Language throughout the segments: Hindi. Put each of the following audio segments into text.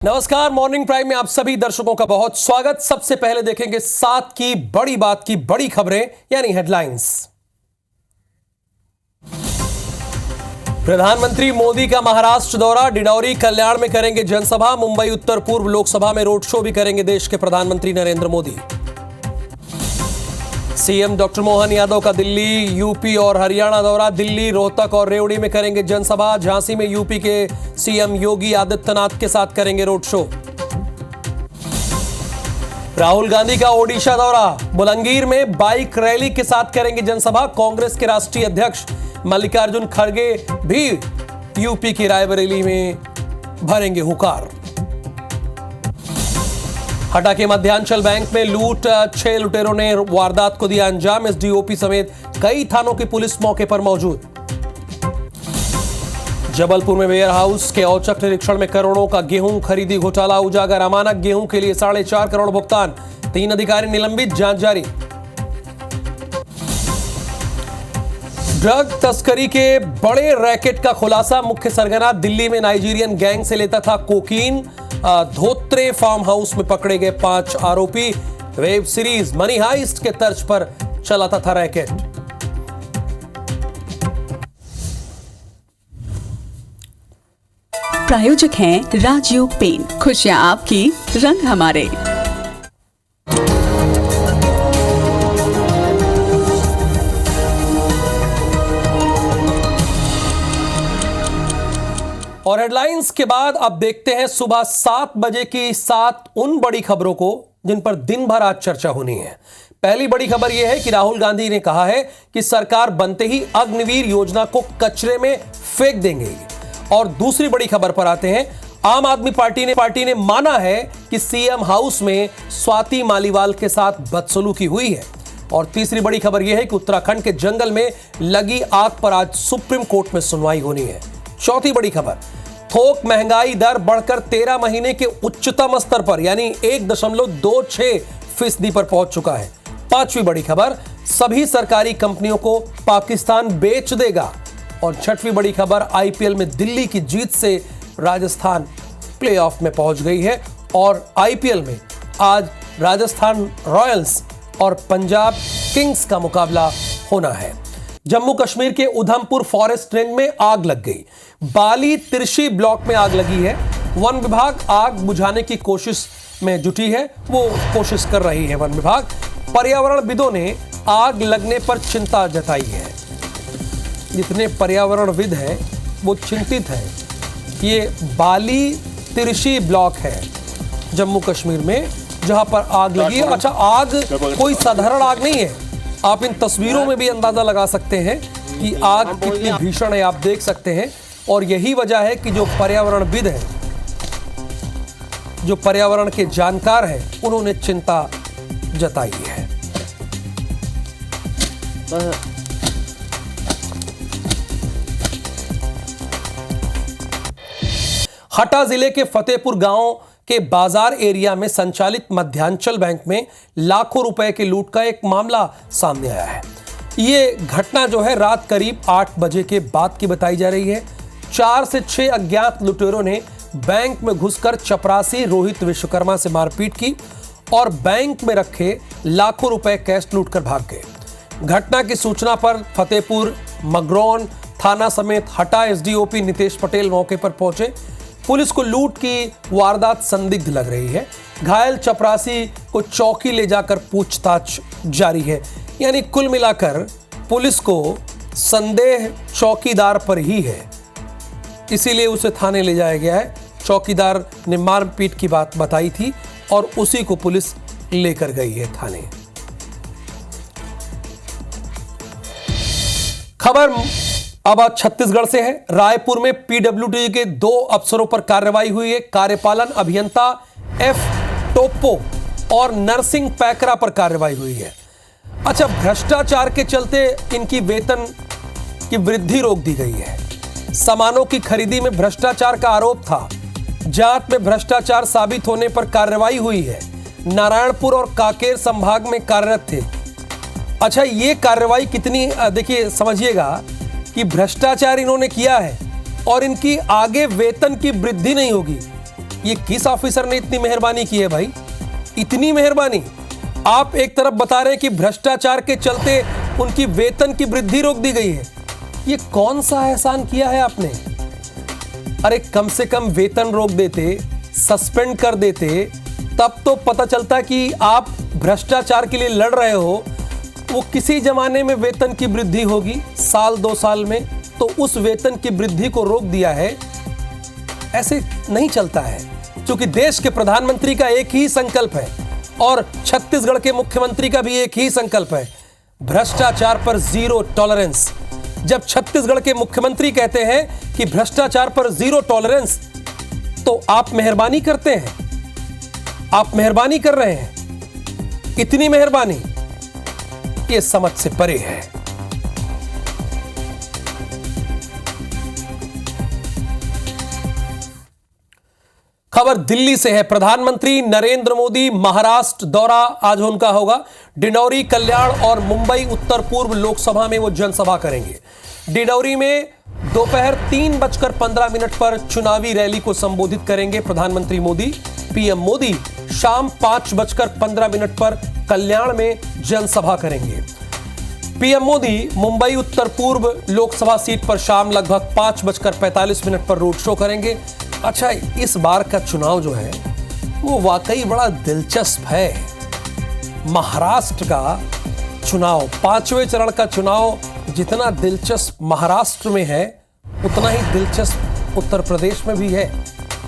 नमस्कार, मॉर्निंग प्राइम में आप सभी दर्शकों का बहुत स्वागत। सबसे पहले देखेंगे सात की बड़ी बात की बड़ी खबरें यानी हेडलाइंस। प्रधानमंत्री मोदी का महाराष्ट्र दौरा, डिंडौरी कल्याण में करेंगे जनसभा। मुंबई उत्तर पूर्व लोकसभा में रोड शो भी करेंगे देश के प्रधानमंत्री नरेंद्र मोदी। सीएम डॉक्टर मोहन यादव का दिल्ली, यूपी और हरियाणा दौरा। दिल्ली, रोहतक और रेवड़ी में करेंगे जनसभा। झांसी में यूपी के सीएम योगी आदित्यनाथ के साथ करेंगे रोड शो। राहुल गांधी का ओडिशा दौरा, बुलंगीर में बाइक रैली के साथ करेंगे जनसभा। कांग्रेस के राष्ट्रीय अध्यक्ष मल्लिकार्जुन खड़गे भी यूपी की रायबरेली में भरेंगे हुंकार। हटा के मध्यांचल बैंक में लूट, 6 लुटेरों ने वारदात को दिया अंजाम। एसडीओपी समेत कई थानों की पुलिस मौके पर मौजूद। जबलपुर में वेयर हाउस के औचक निरीक्षण में करोड़ों का गेहूं खरीदी घोटाला उजागर। अमानक गेहूं के लिए 4.5 करोड़ भुगतान, 3 अधिकारी निलंबित, जांच जारी। ड्रग तस्करी के बड़े रैकेट का खुलासा, मुख्य सरगना दिल्ली में नाइजीरियन गैंग से लेता था कोकीन। धोत्रे फार्म हाउस में पकड़े गए 5 आरोपी। वेब सीरीज मनी हाइस्ट के तर्ज पर चलाता था रैकेट। प्रायोजक हैं राजयोग पेंट, खुशियां आपकी, रंग हमारे। और हेडलाइंस के बाद अब देखते हैं सुबह 7 बजे की 7 उन बड़ी खबरों को जिन पर दिन भर आज चर्चा होनी है। पहली बड़ी खबर यह है कि राहुल गांधी ने कहा है कि सरकार बनते ही अग्निवीर योजना को कचरे में फेंक देंगे। और दूसरी बड़ी खबर पर आते हैं। आम आदमी पार्टी ने माना है कि सीएम हाउस में स्वाति मालीवाल के साथ बदसलूकी हुई है। और तीसरी बड़ी खबर यह है कि उत्तराखंड के जंगल में लगी आग पर आज सुप्रीम कोर्ट में सुनवाई होनी है। चौथी बड़ी खबर, थोक महंगाई दर बढ़कर 13 महीने के उच्चतम स्तर पर यानी 1.26% पर पहुंच चुका है। पांचवी बड़ी खबर, सभी सरकारी कंपनियों को पाकिस्तान बेच देगा। और छठवीं बड़ी खबर, आईपीएल में दिल्ली की जीत से राजस्थान प्लेऑफ में पहुंच गई है। और आईपीएल में आज राजस्थान रॉयल्स और पंजाब किंग्स का मुकाबला होना है। जम्मू कश्मीर के उधमपुर फॉरेस्ट रेंज में आग लग गई। बाली तिरछी ब्लॉक में आग लगी है। वन विभाग आग बुझाने की कोशिश में जुटी है, वो कोशिश कर रही है वन विभाग। पर्यावरणविदों ने आग लगने पर चिंता जताई है। जितने पर्यावरणविद हैं वो चिंतित हैं। ये बाली तिरछी ब्लॉक है जम्मू कश्मीर में जहां पर आग लगी है। अच्छा, आग कोई साधारण आग नहीं है। आप इन तस्वीरों में भी अंदाजा लगा सकते हैं कि आग कितनी भीषण है, आप देख सकते हैं। और यही वजह है कि जो पर्यावरणविद हैं, जो पर्यावरण के जानकार हैं, उन्होंने चिंता जताई है। हटा जिले के फतेहपुर गांव के बाजार एरिया में संचालित मध्यांचल बैंक में लाखों रुपए के लूट का एक मामला सामने आया है। ये घटना जो है रात करीब 8 बजे के बाद की बताई जा रही है। 4 से 6 अज्ञात लुटेरों ने बैंक में घुसकर चपरासी रोहित विश्वकर्मा से मारपीट की और बैंक में रखे लाखों रुपए कैश लूटकर भाग गए। घटना की सूचना पर फतेहपुर मगरौन थाना समेत हटा एसडीओपी नितेश पटेल मौके पर पहुंचे। पुलिस को लूट की वारदात संदिग्ध लग रही है। घायल चपरासी को चौकी ले जाकर पूछताछ जारी है। यानी कुल मिलाकर पुलिस को संदेह चौकीदार पर ही है, इसीलिए उसे थाने ले जाया गया है। चौकीदार ने मारपीट की बात बताई थी और उसी को पुलिस लेकर गई है थाने। खबर अब आज छत्तीसगढ़ से है। रायपुर में पीडब्ल्यूडी के 2 अफसरों पर कार्रवाई हुई है। कार्यपालन अभियंता एफ टोप्पो और नरसिंह पैकरा पर कार्रवाई हुई है। अच्छा, भ्रष्टाचार के चलते इनकी वेतन की वृद्धि रोक दी गई है। सामानों की खरीदी में भ्रष्टाचार का आरोप था। जांच में भ्रष्टाचार साबित होने पर कार्रवाई हुई है। नारायणपुर और कांकेर संभाग में कार्यरत थे। अच्छा, ये कार्रवाई कितनी, देखिए समझिएगा कि भ्रष्टाचार इन्होंने किया है और इनकी आगे वेतन की वृद्धि नहीं होगी। ये किस ऑफिसर ने इतनी मेहरबानी की है भाई, इतनी मेहरबानी? आप एक तरफ बता रहे हैं कि भ्रष्टाचार के चलते उनकी वेतन की वृद्धि रोक दी गई है। ये कौन सा एहसान किया है आपने? अरे कम से कम वेतन रोक देते, सस्पेंड कर देते, तब तो पता चलता कि आप भ्रष्टाचार के लिए लड़ रहे हो। वो किसी जमाने में वेतन की वृद्धि होगी साल 2 साल में, तो उस वेतन की वृद्धि को रोक दिया है। ऐसे नहीं चलता है, क्योंकि देश के प्रधानमंत्री का एक ही संकल्प है और छत्तीसगढ़ के मुख्यमंत्री का भी एक ही संकल्प है, भ्रष्टाचार पर जीरो टॉलरेंस। जब छत्तीसगढ़ के मुख्यमंत्री कहते हैं कि भ्रष्टाचार पर जीरो टॉलरेंस, तो आप मेहरबानी करते हैं, आप मेहरबानी कर रहे हैं। इतनी मेहरबानी ये समझ से परे है। खबर दिल्ली से है। प्रधानमंत्री नरेंद्र मोदी महाराष्ट्र दौरा आज उनका होगा। डिंडौरी, कल्याण और मुंबई उत्तर पूर्व लोकसभा में वो जनसभा करेंगे। डिंडौरी में दोपहर 3:15 पर चुनावी रैली को संबोधित करेंगे प्रधानमंत्री मोदी। पीएम मोदी शाम 5:15 पर कल्याण में जनसभा करेंगे। पीएम मोदी मुंबई उत्तर पूर्व लोकसभा सीट पर शाम लगभग 5:45 पर रोड शो करेंगे। अच्छा, इस बार का चुनाव जो है वो वाकई बड़ा दिलचस्प है। महाराष्ट्र का चुनाव, 5वें चरण का चुनाव जितना दिलचस्प महाराष्ट्र में है, उतना ही दिलचस्प उत्तर प्रदेश में भी है,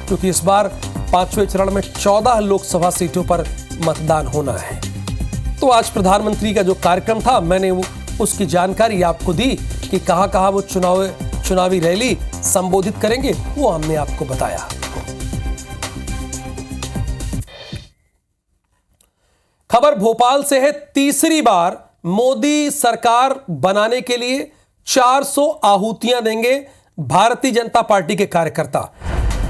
क्योंकि इस बार 5वें चरण में 14 लोकसभा सीटों पर मतदान होना है। तो आज प्रधानमंत्री का जो कार्यक्रम था, मैंने उसकी जानकारी आपको दी कि कहां वो चुनावी रैली संबोधित करेंगे, वो हमने आपको बताया। खबर भोपाल से है। तीसरी बार मोदी सरकार बनाने के लिए 400 आहुतियां देंगे भारतीय जनता पार्टी के कार्यकर्ता।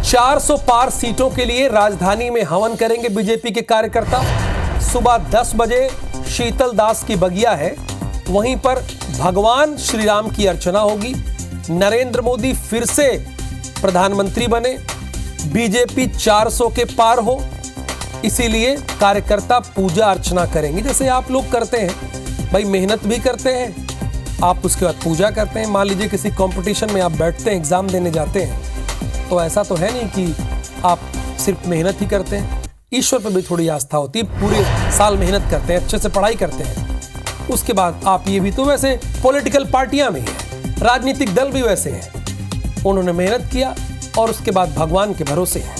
400 पार सीटों के लिए राजधानी में हवन करेंगे बीजेपी के कार्यकर्ता। सुबह 10 बजे शीतल दास की बगिया है, वहीं पर भगवान श्री राम की अर्चना होगी। नरेंद्र मोदी फिर से प्रधानमंत्री बने, बीजेपी 400 के पार हो, इसीलिए कार्यकर्ता पूजा अर्चना करेंगे, जैसे आप लोग करते हैं भाई। मेहनत भी करते हैं आप, उसके बाद पूजा करते हैं। मान लीजिए किसी कंपटीशन में आप बैठते हैं, एग्जाम देने जाते हैं, तो ऐसा तो है नहीं कि आप सिर्फ मेहनत ही करते हैं, ईश्वर पर भी थोड़ी आस्था होती है। पूरे साल मेहनत करते हैं, अच्छे से पढ़ाई करते हैं, उसके बाद आप ये भी तो वैसे पॉलिटिकल पार्टियां में हैं, राजनीतिक दल भी वैसे हैं, उन्होंने मेहनत किया और उसके बाद भगवान के भरोसे हैं।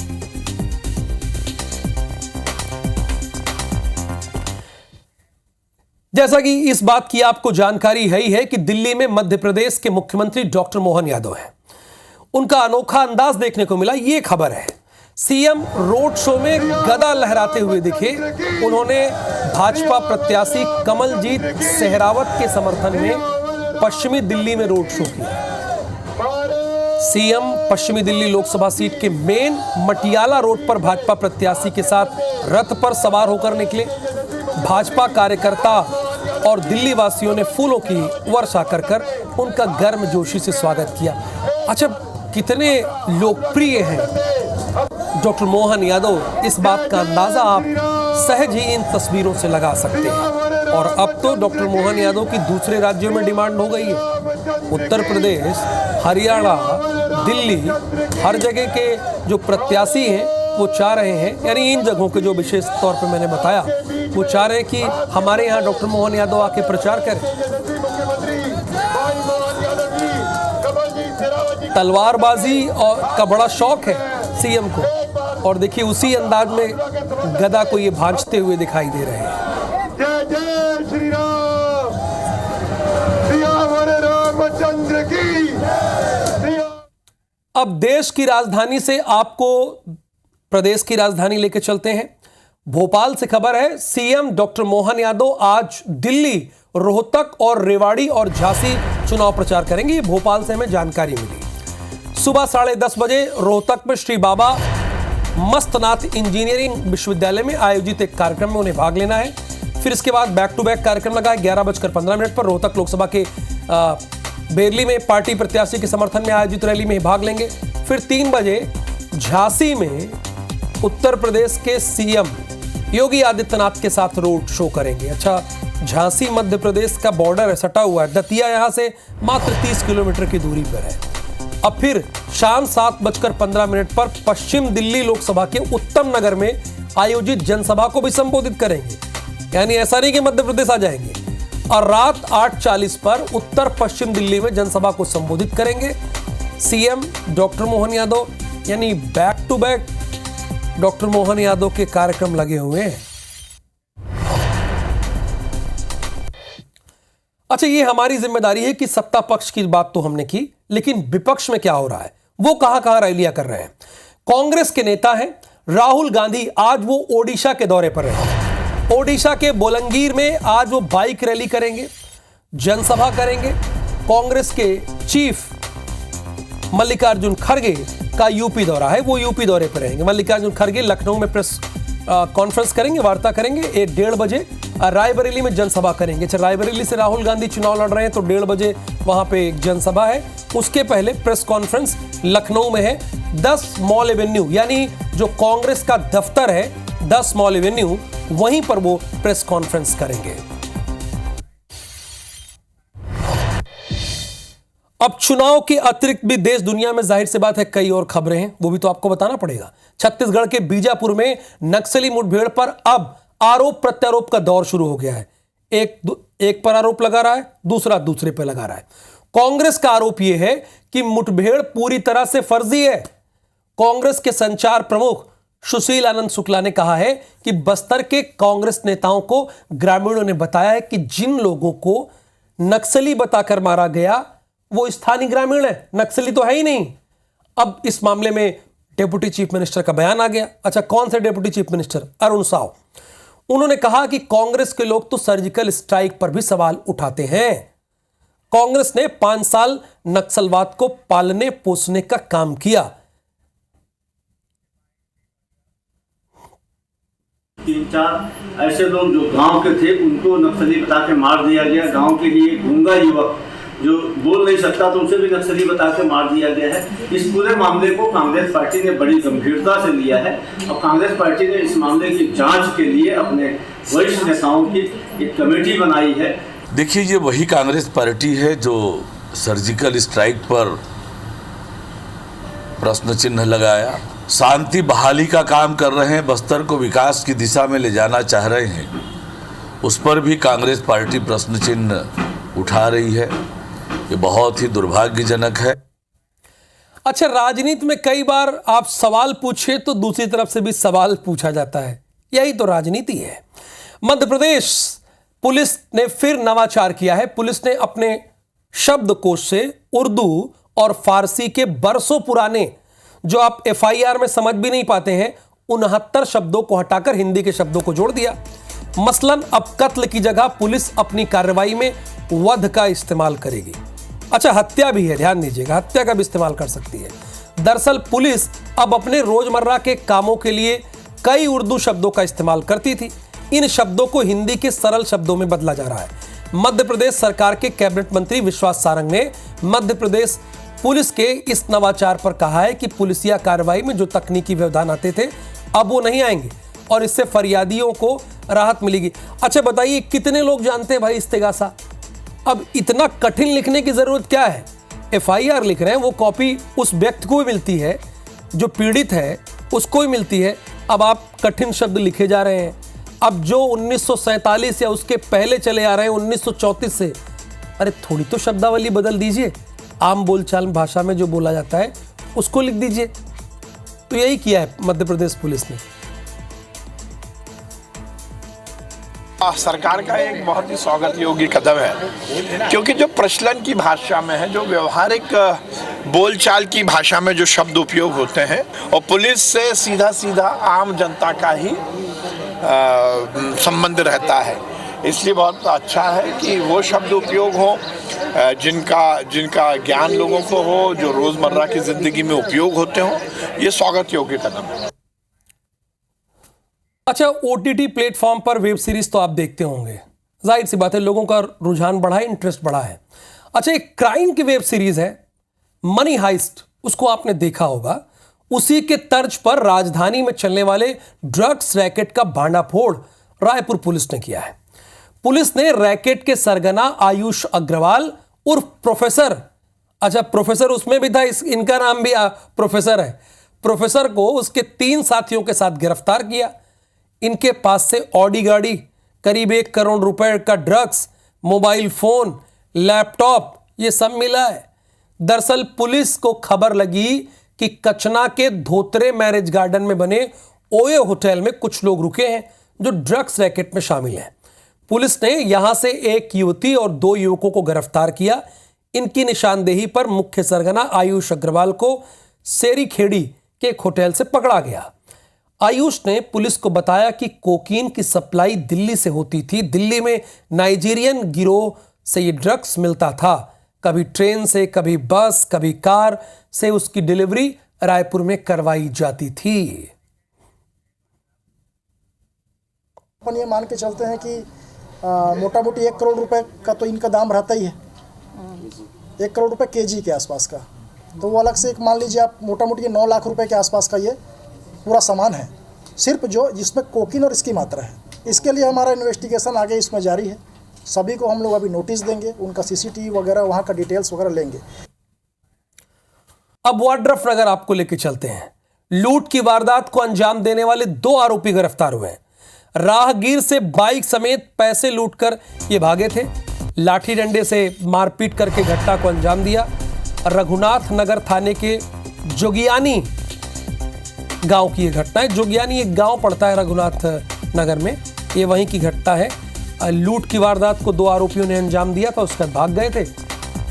जैसा कि इस बात की आपको जानकारी है कि दिल्ली में मध्य प्रदेश के मुख्यमंत्री डॉक्टर मोहन यादव हैं। उनका अनोखा अंदाज देखने को मिला, ये खबर है। सीएम रोड शो में गदा लहराते हुए दिखे। उन्होंने भाजपा प्रत्याशी कमलजीत सेहरावत के समर्थन में पश्चिमी दिल्ली में रोड शो किया। सीएम पश्चिमी दिल्ली लोकसभा सीट के मेन मटियाला रोड पर भाजपा प्रत्याशी के साथ रथ पर सवार होकर निकले। भाजपा कार्यकर्ता और दिल्ली वासियों ने फूलों की वर्षा कर उनका गर्मजोशी से स्वागत किया। अच्छा, कितने लोकप्रिय हैं डॉक्टर मोहन यादव, इस बात का अंदाजा आप सहज ही इन तस्वीरों से लगा सकते हैं। और अब तो डॉक्टर मोहन यादव की दूसरे राज्यों में डिमांड हो गई है। उत्तर प्रदेश, हरियाणा, दिल्ली, हर जगह के जो प्रत्याशी हैं वो चाह रहे हैं, यानी इन जगहों के जो विशेष तौर पे मैंने बताया, वो चाह रहे हैं कि हमारे यहाँ डॉक्टर मोहन यादव आके प्रचार करें। तलवारबाजी और का बड़ा शौक है सीएम को, और देखिए उसी अंदाज में गदा को ये भांजते हुए दिखाई दे रहे हैं। जय जय श्री राम, सियावर रामचंद्र की। अब देश की राजधानी से आपको प्रदेश की राजधानी लेके चलते हैं। भोपाल से खबर है, सीएम डॉक्टर मोहन यादव आज दिल्ली, रोहतक और रेवाड़ी और झांसी चुनाव प्रचार करेंगे। ये भोपाल से हमें जानकारी मिली। सुबह 10:30 बजे रोहतक में श्री बाबा मस्तनाथ इंजीनियरिंग विश्वविद्यालय में आयोजित एक कार्यक्रम में उन्हें भाग लेना है। फिर इसके बाद बैक टू बैक कार्यक्रम लगा है। 11:15 पर रोहतक लोकसभा के बेरली में पार्टी प्रत्याशी के समर्थन में आयोजित रैली में भाग लेंगे। फिर 3 बजे झांसी में उत्तर प्रदेश के सीएम योगी आदित्यनाथ के साथ रोड शो करेंगे। अच्छा, झांसी मध्य प्रदेश का बॉर्डर है, सटा हुआ है। दतिया यहां से मात्र 30 किलोमीटर की दूरी पर है। अब फिर शाम 7:15 पर पश्चिम दिल्ली लोकसभा के उत्तम नगर में आयोजित जनसभा को भी संबोधित करेंगे। यानी ऐसा नहीं कि मध्य प्रदेश आ जाएंगे। और रात 8:40 पर उत्तर पश्चिम दिल्ली में जनसभा को संबोधित करेंगे सीएम डॉक्टर मोहन यादव। यानी back to back doctor Mohan Yadav के कार्यक्रम लगे हुए हैं। अच्छा, ये हमारी जिम्मेदारी है कि सत्ता पक्ष की बात तो हमने की, लेकिन विपक्ष में क्या हो रहा है, वो कहां रैलियां कर रहे हैं। कांग्रेस के नेता हैं राहुल गांधी, आज वो ओडिशा के दौरे पर रहेंगे। ओडिशा के बोलंगीर में आज वो बाइक रैली करेंगे, जनसभा करेंगे। कांग्रेस के चीफ मल्लिकार्जुन खड़गे का यूपी दौरा है, वो यूपी दौरे पर रहेंगे। मल्लिकार्जुन खड़गे लखनऊ में प्रेस कॉन्फ्रेंस करेंगे, वार्ता करेंगे। 1:30 बजे रायबरेली में जनसभा करेंगे। अच्छा, रायबरेली से राहुल गांधी चुनाव लड़ रहे हैं तो 1:30 बजे वहां पे एक जनसभा है। उसके पहले प्रेस कॉन्फ्रेंस लखनऊ में है 10 मॉल एवेन्यू, यानी जो कांग्रेस का दफ्तर है 10 मॉल एवेन्यू, वहीं पर वो प्रेस कॉन्फ्रेंस करेंगे। अब चुनाव के अतिरिक्त भी देश दुनिया में जाहिर सी बात है कई और खबरें हैं, वो भी तो आपको बताना पड़ेगा। छत्तीसगढ़ के बीजापुर में नक्सली मुठभेड़ पर अब आरोप प्रत्यारोप का दौर शुरू हो गया है। एक पर आरोप लगा रहा है, दूसरा दूसरे पर लगा रहा है। कांग्रेस का आरोप यह है कि मुठभेड़ पूरी तरह से फर्जी है। कांग्रेस के संचार प्रमुख सुशील आनंद शुक्ला ने कहा है कि बस्तर के कांग्रेस नेताओं को ग्रामीणों ने बताया है कि जिन लोगों को नक्सली बताकर मारा गया वो स्थानीय ग्रामीण है, नक्सली तो है ही नहीं। अब इस मामले में डेप्यूटी चीफ मिनिस्टर का बयान आ गया। अच्छा, कौन से deputy chief minister? Arun Sao. उन्होंने कहा कि कांग्रेस के लोग तो सर्जिकल स्ट्राइक पर भी सवाल उठाते हैं। कांग्रेस ने 5 साल नक्सलवाद को पालने पोसने का काम किया। 3-4 ऐसे लोग जो गांव के थे उनको नक्सली बता के मार दिया गया। गांव के लिए गूंगा युवक जो बोल नहीं सकता तो उसे भी नक्सली बता के मार दिया गया है। इस पूरे मामले को कांग्रेस पार्टी ने बड़ी गंभीरता से लिया है और कांग्रेस पार्टी ने इस मामले की जांच के लिए अपने वरिष्ठ नेताओं की एक कमेटी बनाई है। देखिए, ये वही कांग्रेस पार्टी है जो सर्जिकल स्ट्राइक पर प्रश्न चिन्ह लगाया, शांति बहाली का काम कर रहे हैं, बस्तर को विकास की दिशा में ले जाना चाह रहे हैं, उस पर भी कांग्रेस पार्टी प्रश्न चिन्ह उठा रही है। ये बहुत ही दुर्भाग्यजनक है। अच्छा, राजनीति में कई बार आप सवाल पूछे तो दूसरी तरफ से भी सवाल पूछा जाता है, यही तो राजनीति है। मध्य प्रदेश पुलिस ने फिर नवाचार किया है। पुलिस ने अपने शब्दकोश से उर्दू और फारसी के बरसों पुराने, जो आप एफआईआर में समझ भी नहीं पाते हैं, 69 शब्दों को हटाकर हिंदी के शब्दों को जोड़ दिया। मसलन अब कत्ल की जगह पुलिस अपनी कार्रवाई में वध का इस्तेमाल करेगी। अच्छा, हत्या भी है, ध्यान दीजिएगा, हत्या का भी इस्तेमाल कर सकती है। दरअसल पुलिस अब अपने रोजमर्रा के कामों के लिए कई उर्दू शब्दों का इस्तेमाल करती थी। इन शब्दों को हिंदी के सरल शब्दों में बदला जा रहा है। मध्य प्रदेश सरकार के कैबिनेट मंत्री विश्वास सारंग ने मध्य प्रदेश पुलिस के इस नवाचार पर कहा है कि पुलिसिया कार्रवाई में जो तकनीकी व्यवधान आते थे अब वो नहीं आएंगे और इससे फरियादियों को राहत मिलेगी। अच्छा बताइए, कितने लोग जानते हैं भाई इस्तेगासा? अब इतना कठिन लिखने की जरूरत क्या है? एफआईआर लिख रहे हैं, वो कॉपी उस व्यक्ति को भी मिलती है जो पीड़ित है, उसको भी मिलती है। अब आप कठिन शब्द लिखे जा रहे हैं। अब जो 1947 या उसके पहले चले आ रहे हैं 1934 से, अरे थोड़ी तो शब्दावली बदल दीजिए। आम बोलचाल भाषा में जो बोला जाता है उसको लिख दीजिए। तो यही किया है मध्य प्रदेश पुलिस ने। सरकार का एक बहुत ही स्वागत योग्य कदम है, क्योंकि जो प्रचलन की भाषा में है, जो व्यवहारिक बोलचाल की भाषा में जो शब्द उपयोग होते हैं, और पुलिस से सीधा सीधा आम जनता का ही संबंध रहता है, इसलिए बहुत अच्छा है कि वो शब्द उपयोग हो जिनका ज्ञान लोगों को हो, जो रोजमर्रा की जिंदगी में उपयोग होते हो। ये स्वागत योग्य कदम है। अच्छा, ओटीटी प्लेटफॉर्म पर वेब सीरीज तो आप देखते होंगे, जाहिर सी बात है लोगों का रुझान बढ़ा है, इंटरेस्ट बढ़ा है। अच्छा, एक क्राइम की वेब सीरीज है मनी हाइस्ट, उसको आपने देखा होगा। उसी के तर्ज पर राजधानी में चलने वाले ड्रग्स रैकेट का भांडाफोड़ रायपुर पुलिस ने किया है। पुलिस ने रैकेट के सरगना आयुष अग्रवाल उर्फ प्रोफेसर, अच्छा प्रोफेसर उसमें भी था, इनका नाम भी प्रोफेसर है, प्रोफेसर को उसके 3 साथियों के साथ गिरफ्तार किया। इनके पास से ऑडी गाड़ी, करीब 1 करोड़ रुपए का ड्रग्स, मोबाइल फोन, लैपटॉप, ये सब मिला है। दरअसल पुलिस को खबर लगी कि कचना के धोत्रे मैरिज गार्डन में बने ओए होटल में कुछ लोग रुके हैं जो ड्रग्स रैकेट में शामिल हैं। पुलिस ने यहां से एक युवती और 2 युवकों को गिरफ्तार किया। इनकी निशानदेही पर मुख्य सरगना आयुष अग्रवाल को सेरीखेड़ी के एक होटल से पकड़ा गया। आयुष ने पुलिस को बताया कि कोकीन की सप्लाई दिल्ली से होती थी। दिल्ली में नाइजीरियन गिरोह से ये ड्रग्स मिलता था। कभी ट्रेन से, कभी बस, कभी कार से उसकी डिलीवरी रायपुर में करवाई जाती थी। अपन ये मान के चलते हैं कि मोटा मोटी 1 करोड़ रुपए का तो इनका दाम रहता ही है, 1 करोड़ रुपए केजी के आसपास का। तो वो अलग से एक मान लीजिए आप मोटा मोटी 9 लाख रुपए के आसपास का ये पूरा सामान है, सिर्फ जो जिसमें कोकीन और इसकी मात्रा है। इसके लिए हमारा इन्वेस्टिगेशन आगे इसमें जारी है। सभी को हम लोग अभी नोटिस देंगे, उनका सीसीटीवी वगैरह वहाँ का डिटेल्स वगैरह लेंगे। अब वाड्रफ नगर आपको लेके चलते हैं। लूट की वारदात को अंजाम देने वाले 2 आरोपी गिरफ्तार हुए हैं। राहगीर से बाइक समेत पैसे लूटकर ये भागे थे। लाठी डंडे से मारपीट करके घटना को अंजाम दिया। रघुनाथ नगर थाने के जोगियानी गांव की यह घटना है। जोगियानी एक गांव पड़ता है रघुनाथ नगर में, ये वहीं की घटना है। लूट की वारदात को 2 आरोपियों ने अंजाम दिया था, उसके बाद भाग गए थे,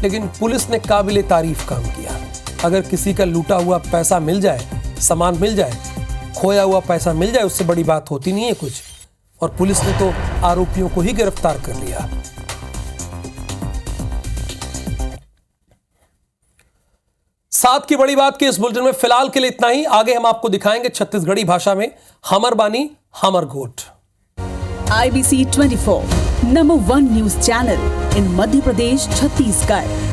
लेकिन पुलिस ने काबिले तारीफ काम किया। अगर किसी का लूटा हुआ पैसा मिल जाए, सामान मिल जाए, खोया हुआ पैसा मिल जाए, उससे बड़ी बात होती नहीं है कुछ। और पुलिस ने तो आरोपियों को ही गिरफ्तार कर लिया। साथ की बड़ी बात की इस बुलेटिन में फिलहाल के लिए इतना ही। आगे हम आपको दिखाएंगे छत्तीसगढ़ी भाषा में हमर बानी हमर गोठ। IBC 24 number 1 news channel in Madhya Pradesh, Chhattisgarh.